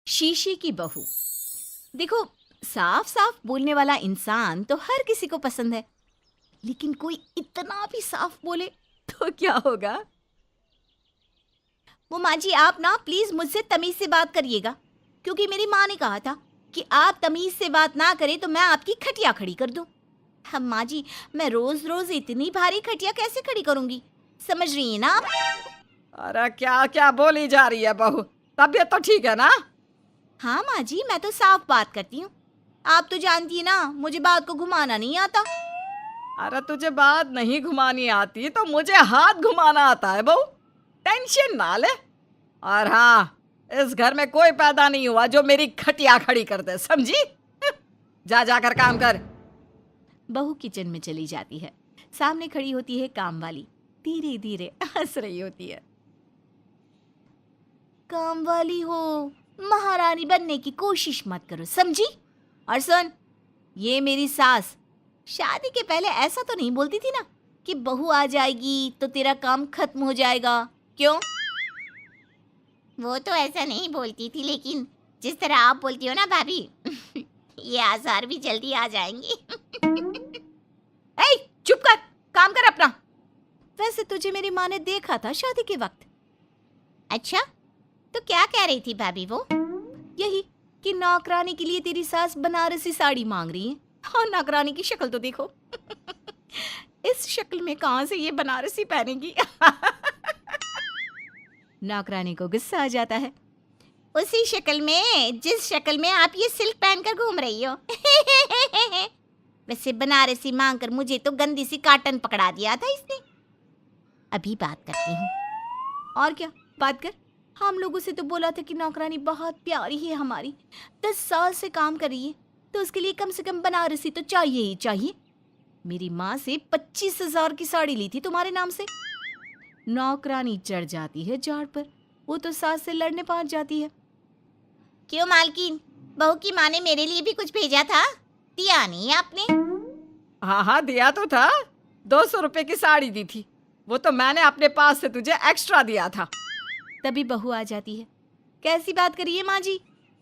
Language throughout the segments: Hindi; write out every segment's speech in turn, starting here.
शीशे की बहू। देखो, साफ साफ बोलने वाला इंसान तो हर किसी को पसंद है, लेकिन कोई इतना भी साफ बोले तो क्या होगा? वो माँ जी, आप ना प्लीज मुझसे तमीज से बात करिएगा, क्योंकि मेरी माँ ने कहा था कि आप तमीज से बात ना करें तो मैं आपकी खटिया खड़ी कर दूं। हम माँ जी, मैं रोज रोज इतनी भारी खटिया कैसे खड़ी करूंगी, समझ रही हैं ना आप? अरे क्या क्या बोली जा रही है बहू? तबीयत तो ठीक है ना? हाँ माँ जी, मैं तो साफ बात करती हूँ। आप तो जानती है ना, मुझे बात को घुमाना नहीं आता। अरे तुझे बात नहीं घुमानी आती तो मुझे हाथ घुमाना आता है बहू। टेंशन ना ले। और हाँ, इस घर में कोई पैदा नहीं हुआ जो मेरी खटिया खड़ी कर दे, समझी? जा जाकर काम कर। बहू किचन में चली जाती है। सामने खड़ी होती है काम वाली, धीरे धीरे हंस रही होती है। काम वाली हो, महारानी बनने की कोशिश मत करो, समझी? और सुन, ये मेरी सास शादी के पहले ऐसा तो नहीं बोलती थी ना कि बहू आ जाएगी तो तेरा काम खत्म हो जाएगा, क्यों? वो तो ऐसा नहीं बोलती थी, लेकिन जिस तरह आप बोलती हो ना भाभी, ये आसार भी जल्दी आ जाएंगे। ए, चुप कर, काम कर अपना। वैसे तुझे मेरी माँ ने देखा था शादी के वक्त। अच्छा, तो क्या कह रही थी भाभी वो? यही कि नौकरानी के लिए तेरी सास बनारसी साड़ी मांग रही है। और नौकरानी की शक्ल तो देखो। इस शक्ल में कहाँ से ये बनारसी पहनेगी? नौकरानी को गुस्सा आ जाता है। उसी शक्ल में जिस शक्ल में आप ये सिल्क पहनकर घूम रही हो। वैसे बनारसी मांगकर मुझे तो गंदी सी काटन पकड़ा दिया था इसने। अभी बात करती हूँ। और क्या बात कर? हम लोगों से तो बोला था कि नौकरानी बहुत प्यारी है हमारी, 10 साल से काम कर रही है, तो उसके लिए कम से कम बनारसी तो चाहिए ही चाहिए। मेरी माँ से 25,000 की साड़ी ली थी तुम्हारे नाम से। नौकरानी चढ़ जाती है झाड़ पर। वो तो सास से लड़ने पहुंच जाती है। क्यों मालकिन, बहू की माँ ने मेरे लिए भी कुछ भेजा था, दिया नहीं आपने? हाँ हाँ, दिया तो था। 200 रुपए की साड़ी दी थी, वो तो मैंने अपने पास से तुझे एक्स्ट्रा दिया था। तभी बहू आ जाती है। कैसी बात करिए माँ जी,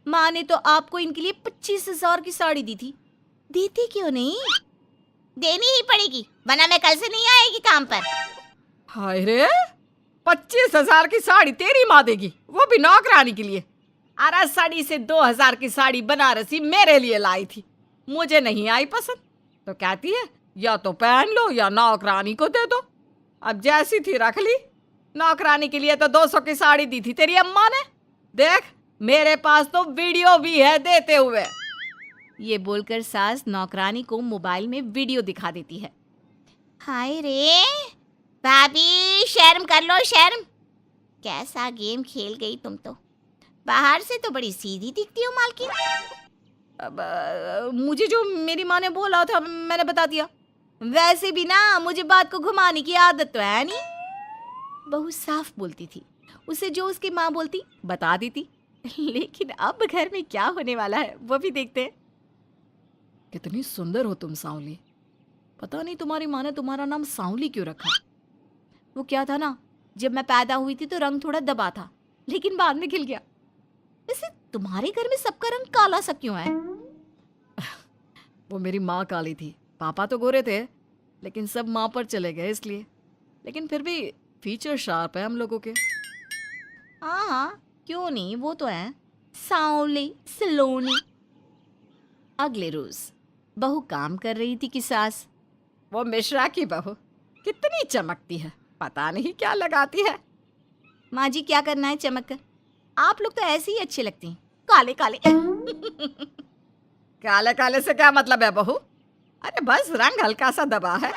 माँ ने तो आपको इनके लिए 25,000 की साड़ी दी थी, देती क्यों नहीं? देनी ही पड़ेगी, वरना मैं कल से नहीं आएगी काम पर। हाय रे, 25,000 की साड़ी तेरी माँ देगी, वो भी नौकरानी के लिए? अरे साड़ी से 2,000 की साड़ी बनारसी मेरे लिए लाई थी, मुझे नहीं आई पसंद, तो कहती है या तो पहन लो या नौकरानी को दे दो। अब जैसी थी रख ली। नौकरानी के लिए तो 200 की साड़ी दी थी तेरी अम्मा ने। देख, मेरे पास तो वीडियो भी है देते हुए। ये बोलकर सास नौकरानी को मोबाइल में वीडियो दिखा देती है। हाय रे भाभी, शर्म कर लो शर्म। कैसा गेम खेल गई तुम तो। बाहर से तो बड़ी सीधी दिखती हो मालकिन। अब मुझे जो मेरी माँ ने बोला था मैंने बता दिया। वैसे भी ना मुझे बात को घुमाने की आदत तो है नहीं। बहू साफ बोलती थी, उसे जो उसकी माँ बोलती बता देती। लेकिन अब घर में क्या होने वाला है वो भी देखते हैं। कितनी सुंदर हो तुम सांवली। पता नहीं तुम्हारी माँ ने तुम्हारा नाम सांवली क्यों रखा। वो क्या था ना, जब मैं पैदा हुई थी तो रंग थोड़ा दबा था, लेकिन बाद में खिल गया। वैसे तुम्हारे घर में सबका रंग काला सा क्यों है? वो मेरी माँ काली थी, पापा तो गोरे थे, लेकिन सब माँ पर चले गए इसलिए। लेकिन फिर भी फीचर शार्प है हम लोगों के। हाँ हाँ, क्यों नहीं, वो तो है सांवली सलोनी। अगले रोज बहू काम कर रही थी कि सास। वो मिश्रा की बहू कितनी चमकती है, पता नहीं क्या लगाती है। माँ जी, क्या करना है चमक कर? आप लोग तो ऐसे ही अच्छे लगते हैं, काले काले। काले काले से क्या मतलब है बहू? अरे बस रंग हल्का सा दबा है।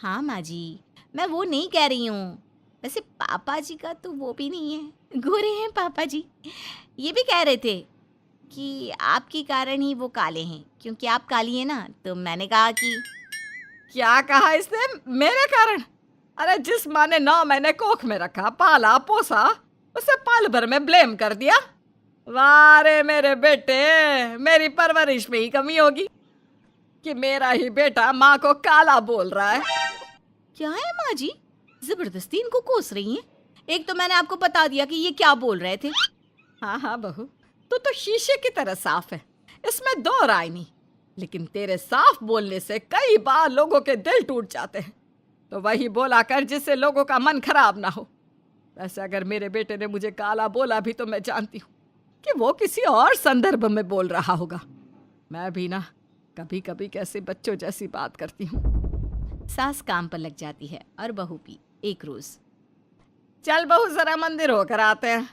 हाँ माँ जी, मैं वो नहीं कह रही हूँ। वैसे पापा जी का तो वो भी नहीं है, गोरे हैं पापा जी। ये भी कह रहे थे कि आपके कारण ही वो काले हैं, क्योंकि आप काली हैं ना, तो मैंने कहा कि। क्या कहा इसने? मेरे कारण? अरे जिस माँ ने 9 महीने कोख में रखा, पाला पोसा, उसे पल भर में ब्लेम कर दिया। वाह रे मेरे बेटे, मेरी परवरिश में ही कमी होगी कि मेरा ही बेटा माँ को काला बोल रहा है। क्या है माँ जी, जबरदस्ती इनको कोस रही हैं? एक तो मैंने आपको बता दिया कि ये क्या बोल रहे थे। हाँ हाँ बहू, तू तो शीशे की तरह साफ है, इसमें दो राय नहीं। लेकिन तेरे साफ बोलने से कई बार लोगों के दिल टूट जाते हैं। तो वही बोला कर जिससे लोगों का मन खराब ना हो। वैसे अगर मेरे बेटे ने मुझे काला बोला भी तो मैं जानती हूँ कि वो किसी और संदर्भ में बोल रहा होगा। मैं भी ना कभी कभी कैसे बच्चों जैसी बात करती हूँ। सास काम पर लग जाती है और बहू भी। एक रोज, चल बहू जरा मंदिर होकर आते हैं।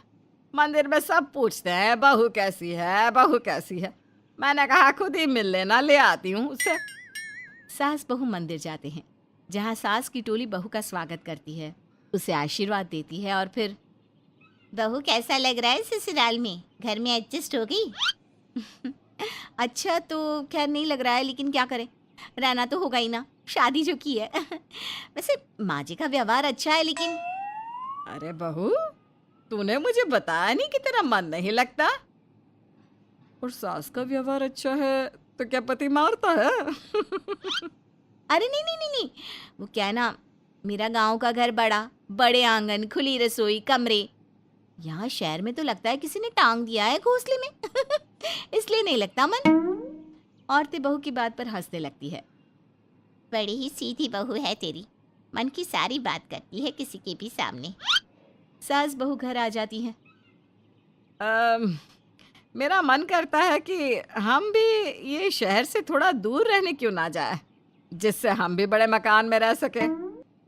मंदिर में सब पूछते हैं बहू कैसी है, बहू कैसी है। मैंने कहा खुद ही मिल लेना, ले आती हूँ उसे। सास बहू मंदिर जाते हैं, जहाँ सास की टोली बहू का स्वागत करती है, उसे आशीर्वाद देती है और फिर, बहू कैसा लग रहा है ससुराल में, घर में एडजस्ट हो गई? अच्छा तो खैर नहीं लग रहा है, लेकिन क्या करें, रहना तो होगा ही ना, शादी जो की है। वैसे माँ जी का व्यवहार अच्छा है, लेकिन अरे बहू, तूने मुझे बताया नहीं कि तेरा मन नहीं लगता। और सास का व्यवहार अच्छा है तो क्या पति मारता है? अरे नहीं नहीं नहीं नहीं, वो क्या है ना, मेरा गांव का घर बड़ा, बड़े आंगन, खुली रसोई, कमरे। यहाँ शहर में तो लगता है किसी ने टांग दिया है घोंसले में। इसलिए नहीं लगता मन। औरतें बहू की बात पर हंसने लगती है। बड़ी ही सीधी बहू है तेरी, मन की सारी बात करती है किसी के भी सामने। सास बहू घर आ जाती हैं। मेरा मन करता है कि हम भी ये शहर से थोड़ा दूर रहने क्यों ना जाए, जिससे हम भी बड़े मकान में रह सके।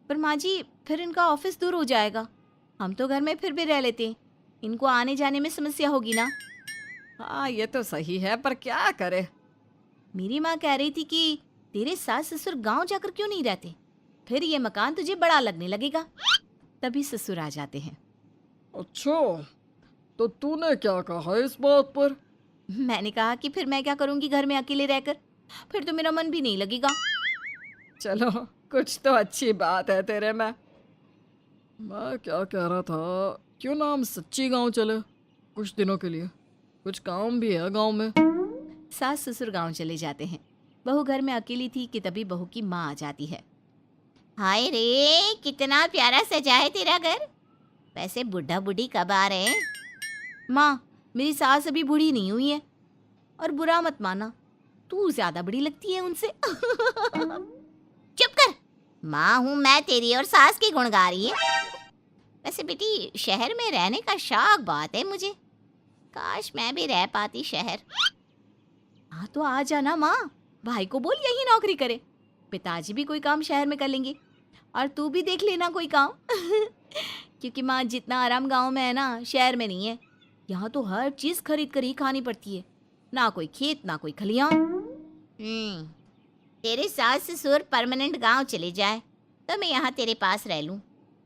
पर माँ जी, फिर इनका ऑफिस दूर हो जाएगा। हम तो घर में फिर भी रह लेते हैं, इनको आने जाने में समस्या होगी ना। हाँ ये तो सही है, पर क्या करे। मेरी माँ कह रही थी कि तेरे सास ससुर गांव जाकर क्यों नहीं रहते, फिर ये मकान तुझे बड़ा लगने लगेगा। तभी ससुर आ जाते हैं। अच्छा, तो तूने क्या कहा इस बात पर? मैंने कहा कि फिर मैं क्या करूंगी घर में अकेले रहकर, फिर तो मेरा मन भी नहीं लगेगा। चलो कुछ तो अच्छी बात है तेरे में। मैं क्या कह रहा था, क्यों ना हम सच्ची गांव चले कुछ दिनों के लिए, कुछ काम भी है गांव में। सास ससुर गांव चले जाते हैं। बहू घर में अकेली थी कि तभी बहू की माँ आ जाती है। हाय रे, कितना प्यारा सजा है तेरा घर। वैसे बुढ़ा बुढ़ी कब आ रहे हैं? माँ, मेरी सास अभी बूढ़ी नहीं हुई है, और बुरा मत माना, तू ज्यादा बड़ी लगती है उनसे। चुप कर, माँ हूँ मैं तेरी और सास की गुण गा रही है। वैसे बेटी, शहर में रहने का शौक बहुत है मुझे, काश मैं भी रह पाती शहर। हाँ तो आ जाना माँ, भाई को बोल यही नौकरी करे, पिताजी भी कोई काम शहर में कर लेंगे, और तू भी देख लेना कोई काम। क्योंकि माँ, जितना आराम गांव में है ना, शहर में नहीं है। यहाँ तो हर चीज खरीद कर ही खानी पड़ती है, ना कोई खेत ना कोई खलियान। तेरे सास ससुर परमानेंट गांव चले जाए तो मैं यहाँ तेरे पास रह लूँ,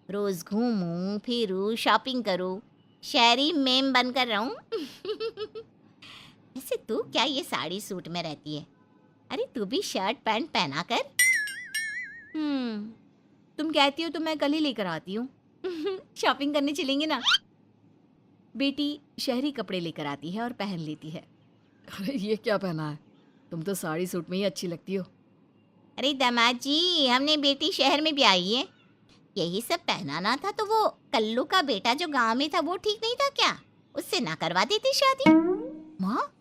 रोज घूमूं फिरूं, शॉपिंग करूं, शहरी मेम बनकर रहूं। वैसे तू क्या ये साड़ी सूट में रहती है? अरे तू भी शर्ट पैंट पहना कर। तुम कहती हो तो मैं कल ही लेकर आती हूँ। शॉपिंग करने चलेंगे ना। बेटी शहरी कपड़े लेकर आती है और पहन लेती है। अरे ये क्या पहना है, तुम तो साड़ी सूट में ही अच्छी लगती हो। अरे दामाद जी, हमने बेटी शहर में भी आई है, यही सब पहनाना था तो वो कल्लू का बेटा जो गांव में था वो ठीक नहीं था क्या, उससे ना करवा देती शादी? माँ,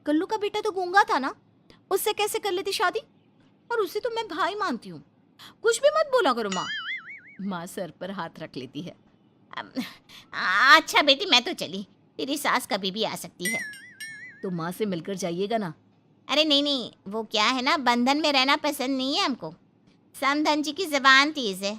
कल्लू का बेटा तो गूंगा था ना, उससे कैसे कर लेती शादी? और उसे तो मैं भाई मानती हूँ, कुछ भी मत बोला करो माँ। माँ सर पर हाथ रख लेती है। अच्छा बेटी, मैं तो चली, तेरी सास कभी भी आ सकती है। तो माँ से मिलकर जाइएगा ना। अरे नहीं नहीं, वो क्या है ना, बंधन में रहना पसंद नहीं है हमको। समधन जी की जबान तेज है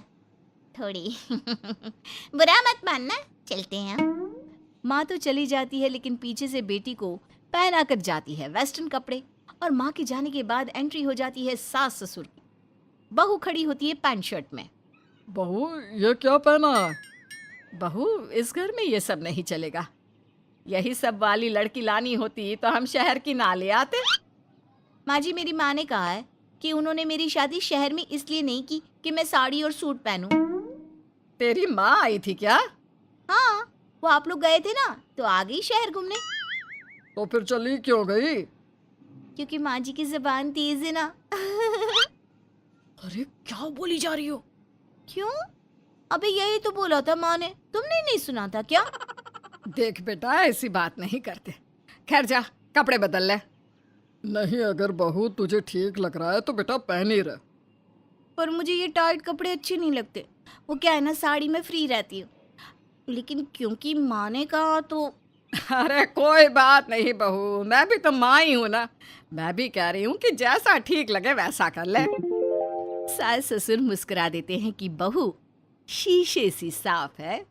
थोड़ी। बुरा मत मानना, चलते हैं हम। माँ तो चली जाती है, लेकिन पीछे से बेटी को पहना कर जाती है वेस्टर्न कपड़े, और माँ के जाने के बाद एंट्री हो जाती है सास ससुर की। बहू खड़ी होती है पैंट शर्ट में। बहू ये क्या पहना है? बहू, इस घर में ये सब नहीं चलेगा, यही सब वाली लड़की लानी होती तो हम शहर की ना ले आते। माँ जी, मेरी माँ ने कहा है कि उन्होंने मेरी शादी शहर में इसलिए नहीं की कि मैं साड़ी और सूट पहनूं। तेरी माँ आई थी क्या? हाँ, वो आप लोग गए थे ना तो आ गई शहर घूमने। तो फिर चली क्यों गई? क्योंकि माँ जी की जबान तेज है ना। अरे क्या बोली जा रही हो? क्यों? अबे यही तो बोला था माँ ने, तुमने नहीं सुना था क्या? देख बेटा, ऐसी बात नहीं करते। खैर जा, कपड़े बदल ले। नहीं, अगर बहू तुझे ठीक लग रहा है तो बेटा पहन ही रहे। पर मुझे ये टाइट कपड़े अच्छे नहीं लगते। वो क्या है ना, साड़ी में फ्री रहती हूँ, लेकिन क्योंकि माँ ने कहा तो। अरे कोई बात नहीं बहू, मैं भी तो माँ ही हूँ ना। मैं भी कह रही हूँ कि जैसा ठीक लगे वैसा कर ले। सास ससुर मुस्कुरा देते हैं कि बहू शीशे सी साफ है।